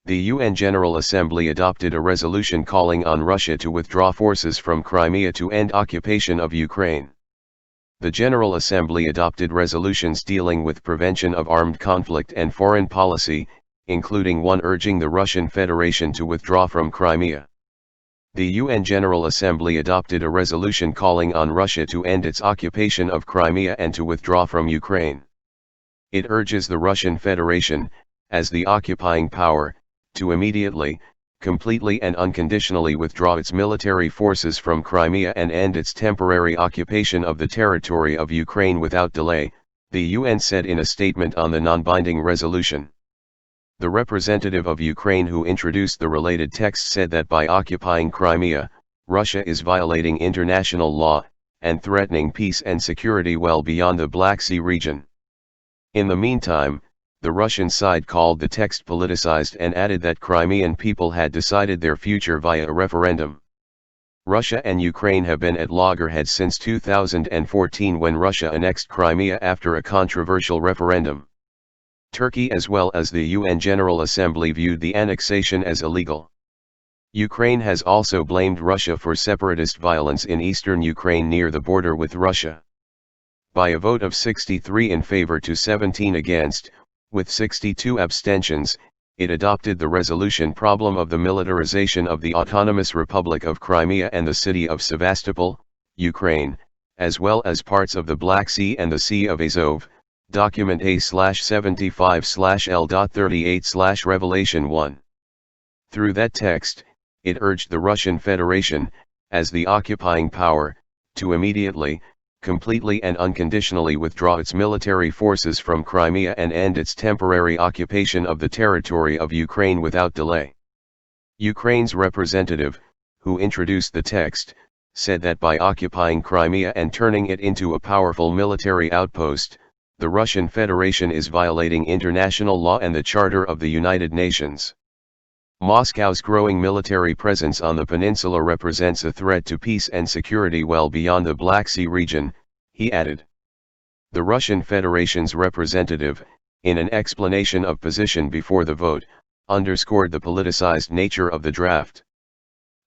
The UN General Assembly adopted a resolution calling on Russia to withdraw forces from Crimea to end occupation of Ukraine. The General Assembly adopted resolutions dealing with prevention of armed conflict and foreign policy, including one urging the Russian Federation to withdraw from Crimea. The UN General Assembly adopted a resolution calling on Russia to end its occupation of Crimea and to withdraw from Ukraine. It urges the Russian Federation, as the occupying power, to immediately, completely and unconditionally withdraw its military forces from Crimea and end its temporary occupation of the territory of Ukraine without delay, the UN said in a statement on the non-binding resolution. The representative of Ukraine who introduced the related text said that by occupying Crimea, Russia is violating international law, and threatening peace and security well beyond the Black Sea region. In the meantime, the Russian side called the text politicized and added that Crimean people had decided their future via a referendum. Russia and Ukraine have been at loggerheads since 2014 when Russia annexed Crimea after a controversial referendum. Turkey as well as the UN General Assembly viewed the annexation as illegal. Ukraine has also blamed Russia for separatist violence in eastern Ukraine near the border with Russia. By a vote of 63 in favor to 17 against, with 62 abstentions, it adopted the resolution problem of the militarization of the Autonomous Republic of Crimea and the city of Sevastopol, Ukraine, as well as parts of the Black Sea and the Sea of Azov, document A/75/L.38/Revelation 1. Through that text, it urged the Russian Federation, as the occupying power, to immediately, completely and unconditionally withdraw its military forces from Crimea and end its temporary occupation of the territory of Ukraine without delay. Ukraine's representative, who introduced the text, said that by occupying Crimea and turning it into a powerful military outpost, the Russian Federation is violating international law and the Charter of the United Nations. Moscow's growing military presence on the peninsula represents a threat to peace and security well beyond the Black Sea region, he added. The Russian Federation's representative, in an explanation of position before the vote, underscored the politicized nature of the draft.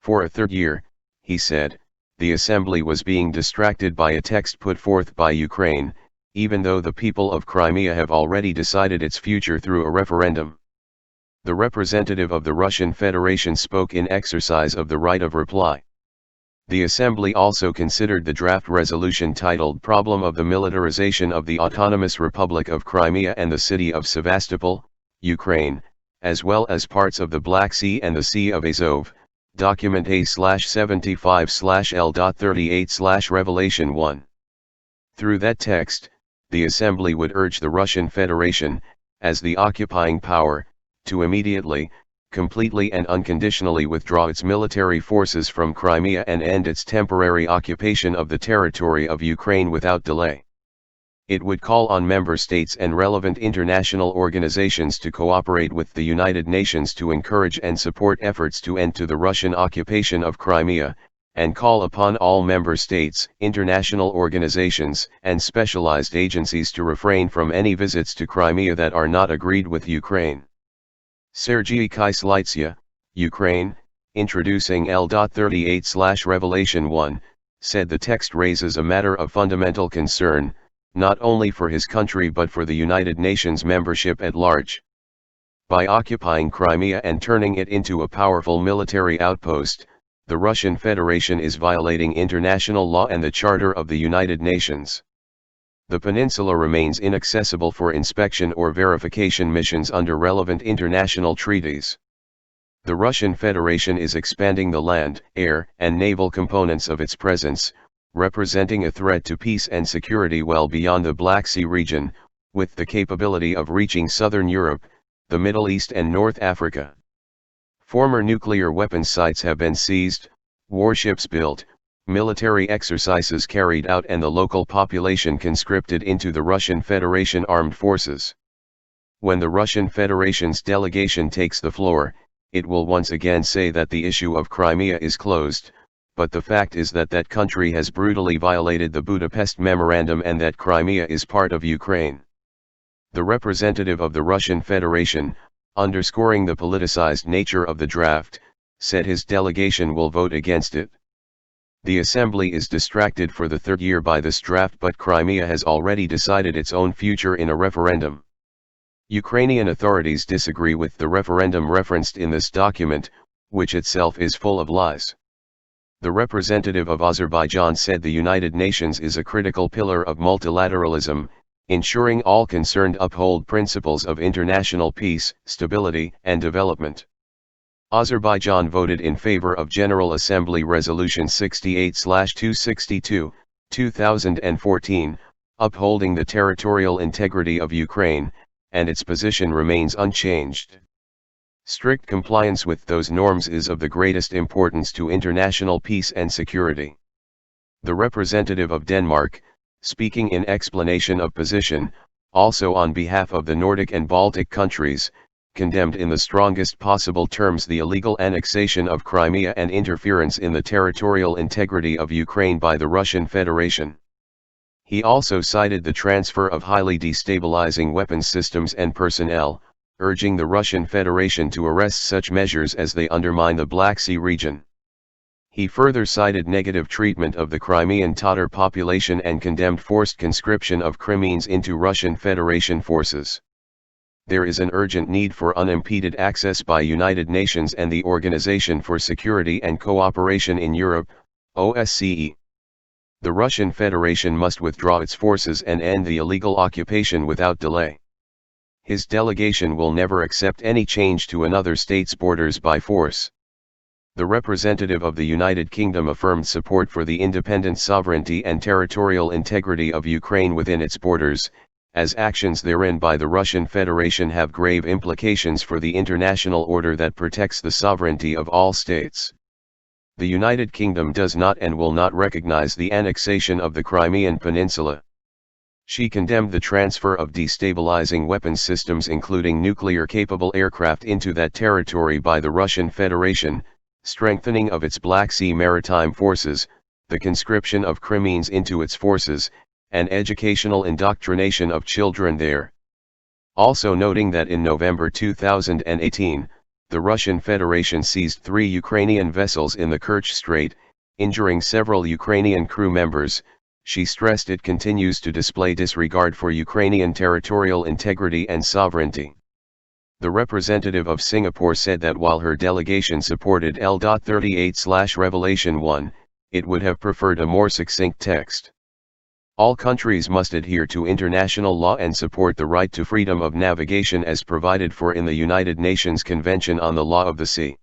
For a third year, he said, the assembly was being distracted by a text put forth by Ukraine, even though the people of Crimea have already decided its future through a referendum. The representative of the Russian Federation spoke in exercise of the right of reply. The Assembly also considered the draft resolution titled Problem of the Militarization of the Autonomous Republic of Crimea and the City of Sevastopol, Ukraine, as well as parts of the Black Sea and the Sea of Azov, document A/75/L.38/Revelation 1. Through that text, the Assembly would urge the Russian Federation, as the occupying power, to immediately, completely and unconditionally withdraw its military forces from Crimea and end its temporary occupation of the territory of Ukraine without delay. It would call on member states and relevant international organizations to cooperate with the United Nations to encourage and support efforts to end to the Russian occupation of Crimea, and call upon all member states, international organizations, and specialized agencies to refrain from any visits to Crimea that are not agreed with Ukraine. Sergei Kyslytsya, Ukraine, introducing L.38/Revelation 1, said the text raises a matter of fundamental concern, not only for his country but for the United Nations membership at large. By occupying Crimea and turning it into a powerful military outpost, the Russian Federation is violating international law and the Charter of the United Nations. The peninsula remains inaccessible for inspection or verification missions under relevant international treaties. The Russian Federation is expanding the land, air, and naval components of its presence, representing a threat to peace and security well beyond the Black Sea region, with the capability of reaching southern Europe, the Middle East and North Africa. Former nuclear weapons sites have been seized, warships built, military exercises carried out and the local population conscripted into the Russian Federation armed forces. When the Russian Federation's delegation takes the floor, it will once again say that the issue of Crimea is closed, but the fact is that that country has brutally violated the Budapest Memorandum and that Crimea is part of Ukraine. The representative of the Russian Federation, underscoring the politicized nature of the draft, said his delegation will vote against it. The assembly is distracted for the third year by this draft, but Crimea has already decided its own future in a referendum. Ukrainian authorities disagree with the referendum referenced in this document, which itself is full of lies. The representative of Azerbaijan said the United Nations is a critical pillar of multilateralism, ensuring all concerned uphold principles of international peace, stability, and development. Azerbaijan voted in favor of General Assembly Resolution 68/262, 2014, upholding the territorial integrity of Ukraine, and its position remains unchanged. Strict compliance with those norms is of the greatest importance to international peace and security. The representative of Denmark, speaking in explanation of position, also on behalf of the Nordic and Baltic countries, condemned in the strongest possible terms the illegal annexation of Crimea and interference in the territorial integrity of Ukraine by the Russian Federation. He also cited the transfer of highly destabilizing weapons systems and personnel, urging the Russian Federation to arrest such measures as they undermine the Black Sea region. He further cited negative treatment of the Crimean Tatar population and condemned forced conscription of Crimeans into Russian Federation forces. There is an urgent need for unimpeded access by United Nations and the Organization for Security and Cooperation in Europe, OSCE. The Russian Federation must withdraw its forces and end the illegal occupation without delay. His delegation will never accept any change to another state's borders by force. The representative of the United Kingdom affirmed support for the independent sovereignty and territorial integrity of Ukraine within its borders, as actions therein by the Russian Federation have grave implications for the international order that protects the sovereignty of all states. The United Kingdom does not and will not recognize the annexation of the Crimean Peninsula. She condemned the transfer of destabilizing weapons systems including nuclear-capable aircraft into that territory by the Russian Federation, strengthening of its Black Sea maritime forces, the conscription of Crimeans into its forces, and educational indoctrination of children there. Also noting that in November 2018, the Russian Federation seized 3 Ukrainian vessels in the Kerch Strait, injuring several Ukrainian crew members. She stressed it continues to display disregard for Ukrainian territorial integrity and sovereignty. The representative of Singapore said that while her delegation supported L.38/Revelation 1, it would have preferred a more succinct text. All countries must adhere to international law and support the right to freedom of navigation as provided for in the United Nations Convention on the Law of the Sea.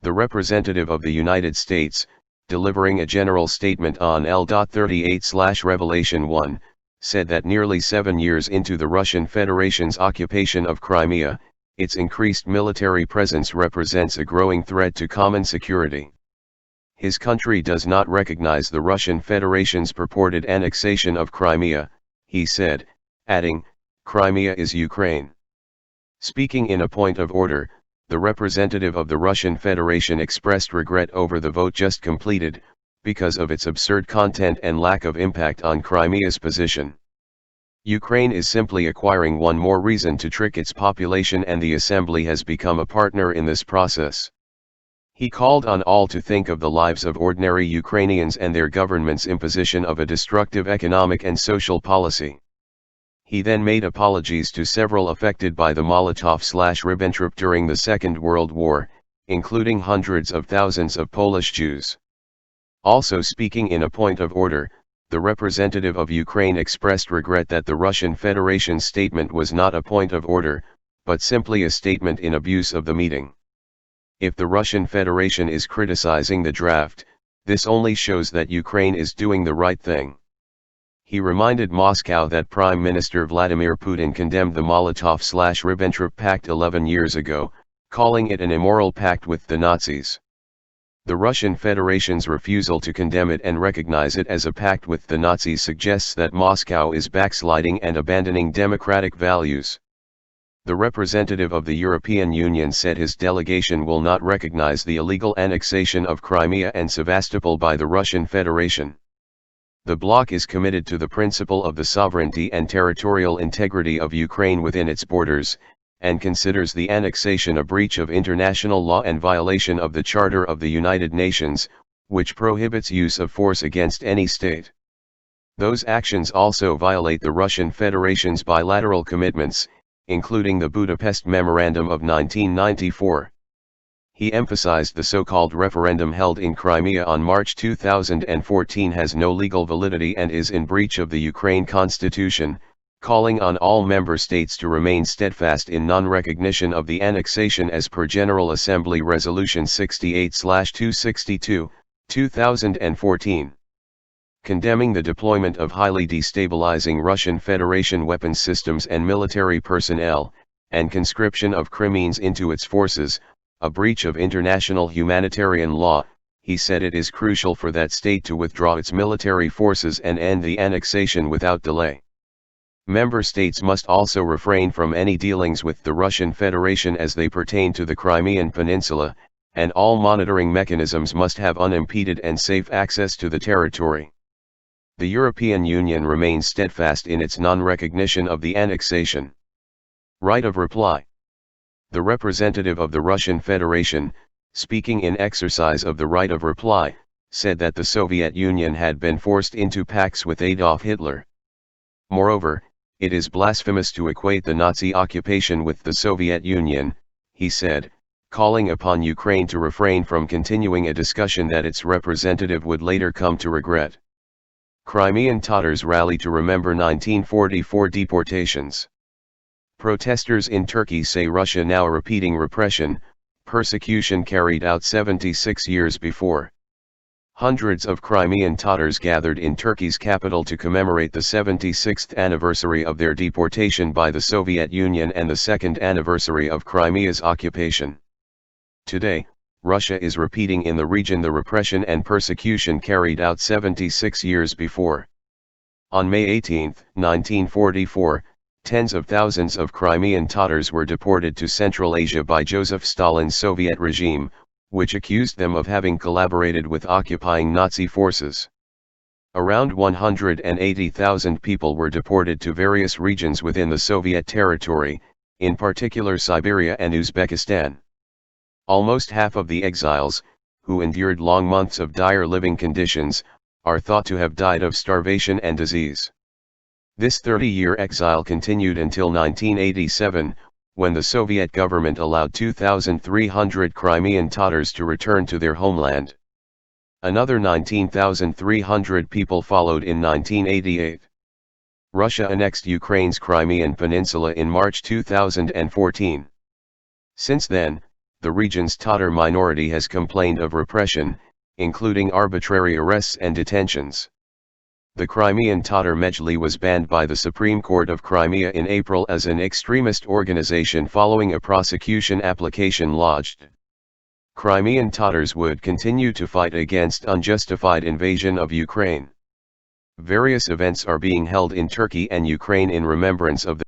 The representative of the United States, delivering a general statement on L.38/Revelation 1, said that nearly 7 years into the Russian Federation's occupation of Crimea, its increased military presence represents a growing threat to common security. His country does not recognize the Russian Federation's purported annexation of Crimea, he said, adding, "Crimea is Ukraine." Speaking in a point of order, the representative of the Russian Federation expressed regret over the vote just completed, because of its absurd content and lack of impact on Crimea's position. Ukraine is simply acquiring one more reason to trick its population, and the Assembly has become a partner in this process. He called on all to think of the lives of ordinary Ukrainians and their government's imposition of a destructive economic and social policy. He then made apologies to several affected by the Molotov/Ribbentrop during the Second World War, including hundreds of thousands of Polish Jews. Also speaking in a point of order, the representative of Ukraine expressed regret that the Russian Federation's statement was not a point of order, but simply a statement in abuse of the meeting. If the Russian Federation is criticizing the draft, this only shows that Ukraine is doing the right thing. He reminded Moscow that Prime Minister Vladimir Putin condemned the Molotov/Ribbentrop Pact 11 years ago, calling it an immoral pact with the Nazis. The Russian Federation's refusal to condemn it and recognize it as a pact with the Nazis suggests that Moscow is backsliding and abandoning democratic values. The representative of the European Union said his delegation will not recognize the illegal annexation of Crimea and Sevastopol by the Russian Federation. The bloc is committed to the principle of the sovereignty and territorial integrity of Ukraine within its borders, and considers the annexation a breach of international law and violation of the Charter of the United Nations, which prohibits use of force against any state. Those actions also violate the Russian Federation's bilateral commitments, including the Budapest Memorandum of 1994. He emphasized the so-called referendum held in Crimea on March 2014 has no legal validity and is in breach of the Ukraine constitution, calling on all member states to remain steadfast in non-recognition of the annexation as per General Assembly Resolution 68/262, 2014. Condemning the deployment of highly destabilizing Russian Federation weapons systems and military personnel, and conscription of Crimeans into its forces, a breach of international humanitarian law, he said it is crucial for that state to withdraw its military forces and end the annexation without delay. Member states must also refrain from any dealings with the Russian Federation as they pertain to the Crimean Peninsula, and all monitoring mechanisms must have unimpeded and safe access to the territory. The European Union remains steadfast in its non-recognition of the annexation. Right of reply. The representative of the Russian Federation, speaking in exercise of the right of reply, said that the Soviet Union had been forced into pax with Adolf Hitler. Moreover, it is blasphemous to equate the Nazi occupation with the Soviet Union, he said, calling upon Ukraine to refrain from continuing a discussion that its representative would later come to regret. Crimean Tatars rally to remember 1944 deportations. Protesters in Turkey say Russia now repeating persecution carried out 76 years before. Hundreds of Crimean Tatars gathered in Turkey's capital to commemorate the 76th anniversary of their deportation by the Soviet Union and the second anniversary of Crimea's occupation. Today, Russia is repeating in the region the repression and persecution carried out 76 years before. On May 18, 1944, tens of thousands of Crimean Tatars were deported to Central Asia by Joseph Stalin's Soviet regime, which accused them of having collaborated with occupying Nazi forces. Around 180,000 people were deported to various regions within the Soviet territory, in particular Siberia and Uzbekistan. Almost half of the exiles, who endured long months of dire living conditions, are thought to have died of starvation and disease. This 30-year exile continued until 1987, when the Soviet government allowed 2,300 Crimean Tatars to return to their homeland. Another 19,300 people followed in 1988. Russia annexed Ukraine's Crimean Peninsula in March 2014. Since then, the region's Tatar minority has complained of repression, including arbitrary arrests and detentions. The Crimean Tatar Mejli was banned by the Supreme Court of Crimea in April as an extremist organization following a prosecution application lodged. Crimean Tatars would continue to fight against unjustified invasion of Ukraine. Various events are being held in Turkey and Ukraine in remembrance of